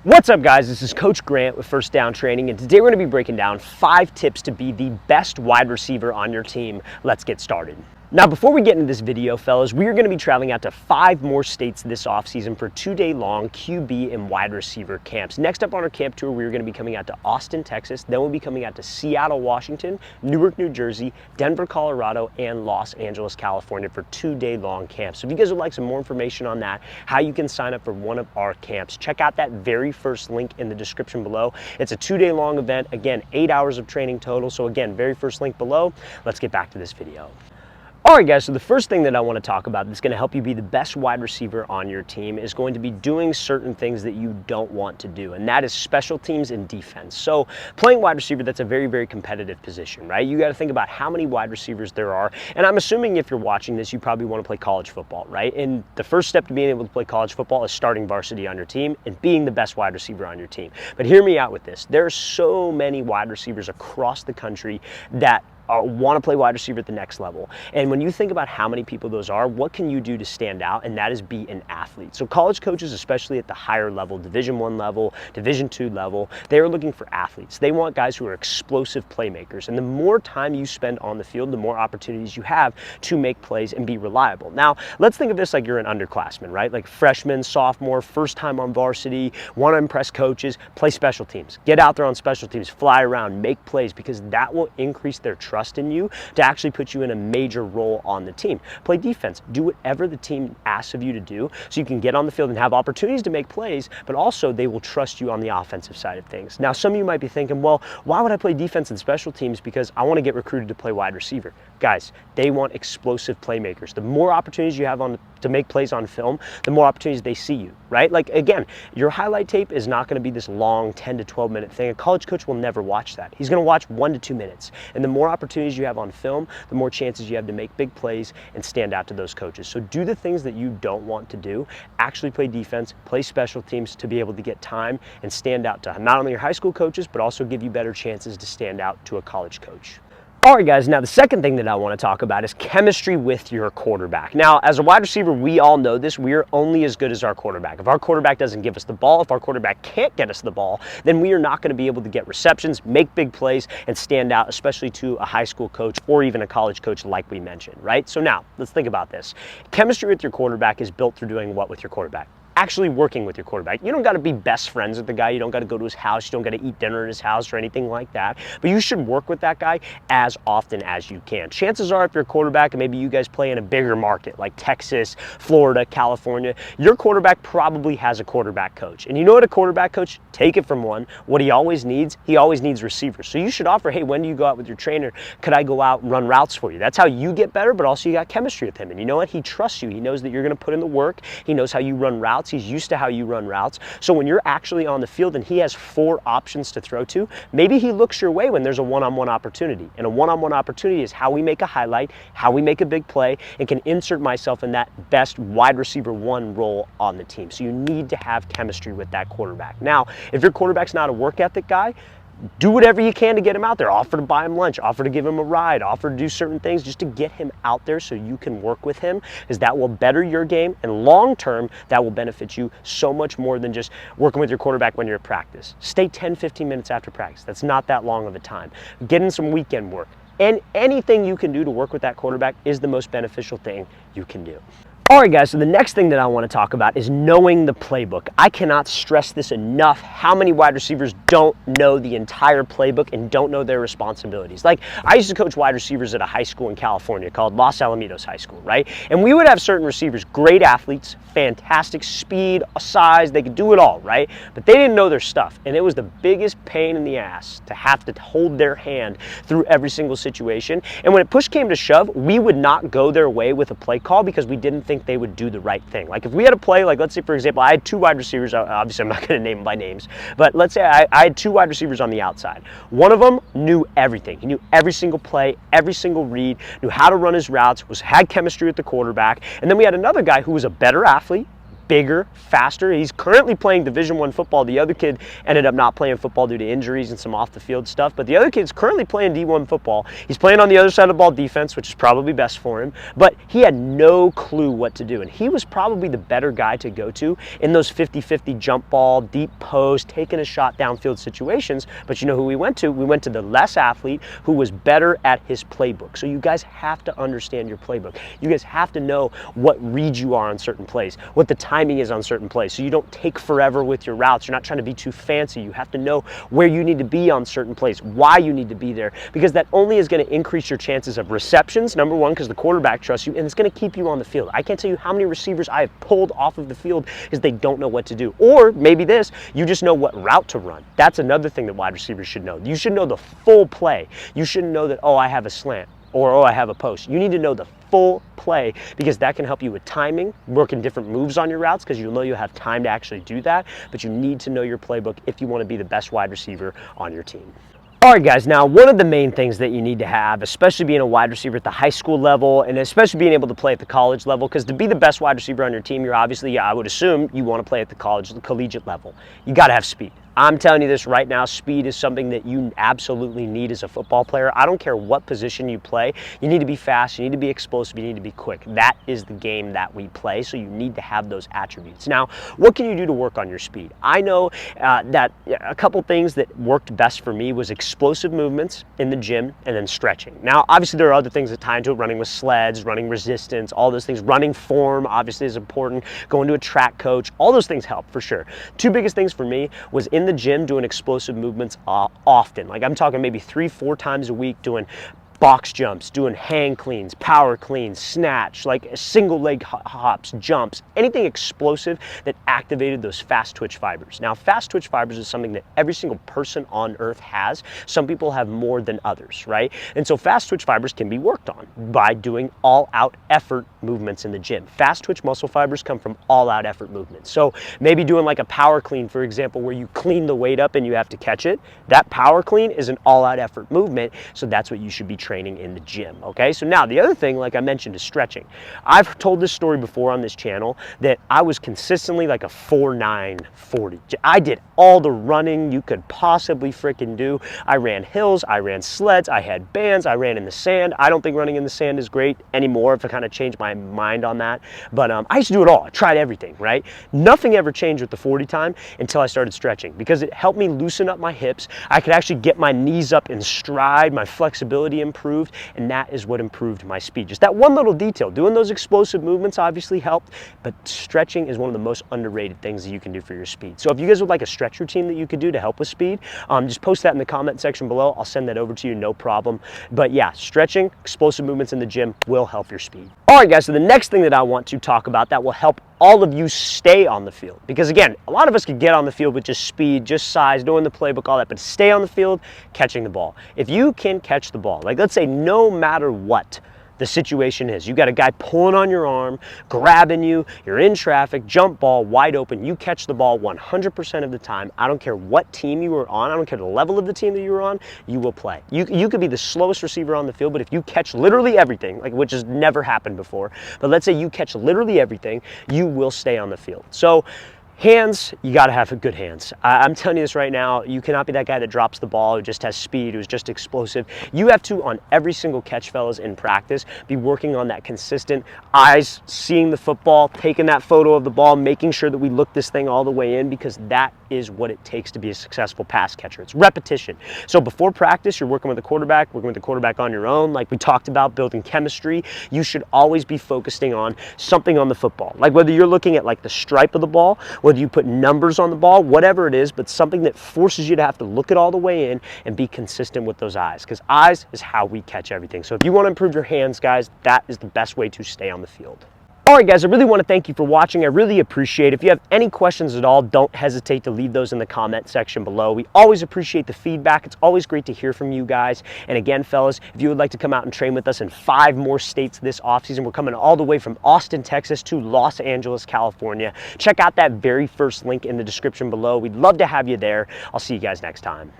What's up, guys? This is Coach Grant with First Down Training, and today we're going to be breaking down 5 tips to be the best wide receiver on your team. Let's get started. Now, before we get into this video, fellas, we are going to be traveling out to 5 more states this offseason for 2-day-long QB and wide receiver camps. Next up on our camp tour, we're going to be coming out to Austin, Texas. Then we'll be coming out to Seattle, Washington, Newark, New Jersey, Denver, Colorado, and Los Angeles, California for 2-day-long camps. So if you guys would like some more information on that, how you can sign up for one of our camps, check out that very first link in the description below. It's a 2-day-long event. Again, 8 hours of training total. So again, very first link below. Let's get back to this video. Alright guys, so the first thing that I want to talk about that's going to help you be the best wide receiver on your team is going to be doing certain things that you don't want to do, and that is special teams and defense. So playing wide receiver, that's a very, very competitive position, right? You got to think about how many wide receivers there are, and I'm assuming if you're watching this, you probably want to play college football, right? And the first step to being able to play college football is starting varsity on your team and being the best wide receiver on your team. But hear me out with this. There are so many wide receivers across the country that want to play wide receiver at the next level. And when you think about how many people those are, what can you do to stand out? And that is be an athlete. So college coaches, especially at the higher level, Division I level, Division II level, they are looking for athletes. They want guys who are explosive playmakers. And the more time you spend on the field, the more opportunities you have to make plays and be reliable. Now, let's think of this like you're an underclassman, right? Like freshman, sophomore, first time on varsity, want to impress coaches, play special teams. Get out there on special teams, fly around, make plays, because that will increase their trust in you to actually put you in a major role on the team. Play defense. Do whatever the team asks of you to do so you can get on the field and have opportunities to make plays, but also they will trust you on the offensive side of things. Now, some of you might be thinking, well, why would I play defense and special teams? Because I want to get recruited to play wide receiver. Guys, they want explosive playmakers. The more opportunities you have to make plays on film, the more opportunities they see you, right? Like, again, your highlight tape is not going to be this long 10 to 12 minute thing. A college coach will never watch that. He's going to watch 1 to 2 minutes. And the more opportunities you have on film, the more chances you have to make big plays and stand out to those coaches. So do the things that you don't want to do. Actually play defense, play special teams to be able to get time and stand out to not only your high school coaches, but also give you better chances to stand out to a college coach. All right, guys, now the second thing that I want to talk about is chemistry with your quarterback. Now, as a wide receiver, we all know this. We are only as good as our quarterback. If our quarterback doesn't give us the ball, if our quarterback can't get us the ball, then we are not going to be able to get receptions, make big plays, and stand out, especially to a high school coach or even a college coach like we mentioned, right? So now, let's think about this. Chemistry with your quarterback is built through doing what with your quarterback? Actually working with your quarterback. You don't got to be best friends with the guy. You don't got to go to his house. You don't got to eat dinner at his house or anything like that. But you should work with that guy as often as you can. Chances are if you're a quarterback and maybe you guys play in a bigger market like Texas, Florida, California, your quarterback probably has a quarterback coach. And you know what a quarterback coach, take it from one, what he always needs receivers. So you should offer, hey, when do you go out with your trainer? Could I go out and run routes for you? That's how you get better, but also you got chemistry with him. And you know what? He trusts you. He knows that you're going to put in the work. He knows how you run routes. He's used to how you run routes. So when you're actually on the field and he has 4 options to throw to, maybe he looks your way when there's a one-on-one opportunity. And a one-on-one opportunity is how we make a highlight, how we make a big play, and can insert myself in that best wide receiver 1 role on the team. So you need to have chemistry with that quarterback. Now, if your quarterback's not a work ethic guy, do whatever you can to get him out there. Offer to buy him lunch, offer to give him a ride, offer to do certain things just to get him out there so you can work with him, because that will better your game, and long term, that will benefit you so much more than just working with your quarterback when you're at practice. Stay 10, 15 minutes after practice. That's not that long of a time. Get in some weekend work. And anything you can do to work with that quarterback is the most beneficial thing you can do. All right, guys, so the next thing that I want to talk about is knowing the playbook. I cannot stress this enough, how many wide receivers don't know the entire playbook and don't know their responsibilities. Like, I used to coach wide receivers at a high school in California called Los Alamitos High School, right? And we would have certain receivers, great athletes, fantastic speed, size, they could do it all, right? But they didn't know their stuff, and it was the biggest pain in the ass to have to hold their hand through every single situation. And when push came to shove, we would not go their way with a play call because we didn't think they would do the right thing. Like if we had a play, like let's say for example, I had 2 wide receivers, obviously I'm not going to name them by names, but let's say I had 2 wide receivers on the outside. One of them knew everything. He knew every single play, every single read, knew how to run his routes, had chemistry with the quarterback. And then we had another guy who was a better athlete, bigger, faster. He's currently playing Division I football. The other kid ended up not playing football due to injuries and some off the field stuff, but the other kid's currently playing D1 football. He's playing on the other side of the ball, defense, which is probably best for him, but he had no clue what to do, and he was probably the better guy to go to in those 50-50 jump ball, deep post, taking a shot downfield situations. But you know who we went to? We went to the less athlete who was better at his playbook. So you guys have to understand your playbook. You guys have to know what reads you are on certain plays, what the timing is on certain plays, so you don't take forever with your routes. You're not trying to be too fancy. You have to know where you need to be on certain plays, why you need to be there, because that only is going to increase your chances of receptions, number one, because the quarterback trusts you, and it's going to keep you on the field. I can't tell you how many receivers I have pulled off of the field because they don't know what to do. Or maybe this, you just know what route to run. That's another thing that wide receivers should know. You should know the full play. You shouldn't know that, oh, I have a slant, or oh, I have a post. You need to know the full play, because that can help you with timing, working different moves on your routes, because you'll know you'll have time to actually do that. But you need to know your playbook if you want to be the best wide receiver on your team. All right, guys, now one of the main things that you need to have, especially being a wide receiver at the high school level, and especially being able to play at the college level, because to be the best wide receiver on your team, you're obviously, I would assume, you want to play at the collegiate level. You got to have speed. I'm telling you this right now, speed is something that you absolutely need as a football player. I don't care what position you play. You need to be fast, you need to be explosive, you need to be quick. That is the game that we play, so you need to have those attributes. Now, what can you do to work on your speed? I know that a couple things that worked best for me was explosive movements in the gym and then stretching. Now, obviously there are other things that tie into it, running with sleds, running resistance, all those things. Running form obviously is important. Going to a track coach, all those things help for sure. Two biggest things for me was in the gym doing explosive movements often. Like I'm talking maybe 3-4 times a week, doing box jumps, doing hang cleans, power cleans, snatch, like single leg hops, jumps, anything explosive that activated those fast twitch fibers. Now, fast twitch fibers is something that every single person on earth has. Some people have more than others, right? And so fast twitch fibers can be worked on by doing all out effort movements in the gym. Fast twitch muscle fibers come from all out effort movements. So maybe doing like a power clean, for example, where you clean the weight up and you have to catch it. That power clean is an all out effort movement. So that's what you should be training in the gym, okay? So now the other thing, like I mentioned, is stretching. I've told this story before on this channel that I was consistently like a 4.9 40. I did all the running you could possibly freaking do. I ran hills, I ran sleds, I had bands, I ran in the sand. I don't think running in the sand is great anymore. I've kind of changed my mind on that. But I used to do it all. I tried everything, right? Nothing ever changed with the 40 time until I started stretching, because it helped me loosen up my hips. I could actually get my knees up in stride, my flexibility improved, and that is what improved my speed. Just that one little detail. Doing those explosive movements obviously helped, but stretching is one of the most underrated things that you can do for your speed. So if you guys would like a stretch routine that you could do to help with speed, just post that in the comment section below. I'll send that over to you, no problem. But yeah, stretching, explosive movements in the gym will help your speed. All right, guys, so the next thing that I want to talk about that will help all of you stay on the field, because again, a lot of us could get on the field with just speed, just size, doing the playbook, all that, but stay on the field, catching the ball. If you can catch the ball, like let's say no matter what the situation is, you got a guy pulling on your arm, grabbing you, you're in traffic, jump ball, wide open, you catch the ball 100% of the time. I don't care what team you were on, I don't care the level of the team that you were on, you will play. You could be the slowest receiver on the field, but if you catch literally everything, like which has never happened before, but let's say you catch literally everything, you will stay on the field. So hands, you got to have good hands. I'm telling you this right now, you cannot be that guy that drops the ball, who just has speed, who's just explosive. You have to, on every single catch, fellas, in practice, be working on that consistent eyes, seeing the football, taking that photo of the ball, making sure that we look this thing all the way in, because that is what it takes to be a successful pass catcher. It's repetition. So before practice, you're working with the quarterback, on your own, like we talked about, building chemistry. You should always be focusing on something on the football. Like whether you're looking at like the stripe of the ball, whether you put numbers on the ball, whatever it is, but something that forces you to have to look it all the way in and be consistent with those eyes, because eyes is how we catch everything. So if you want to improve your hands, guys, that is the best way to stay on the field. All right, guys, I really want to thank you for watching. I really appreciate it. If you have any questions at all, don't hesitate to leave those in the comment section below. We always appreciate the feedback. It's always great to hear from you guys. And again, fellas, if you would like to come out and train with us in 5 more states this offseason, we're coming all the way from Austin, Texas to Los Angeles, California. Check out that very first link in the description below. We'd love to have you there. I'll see you guys next time.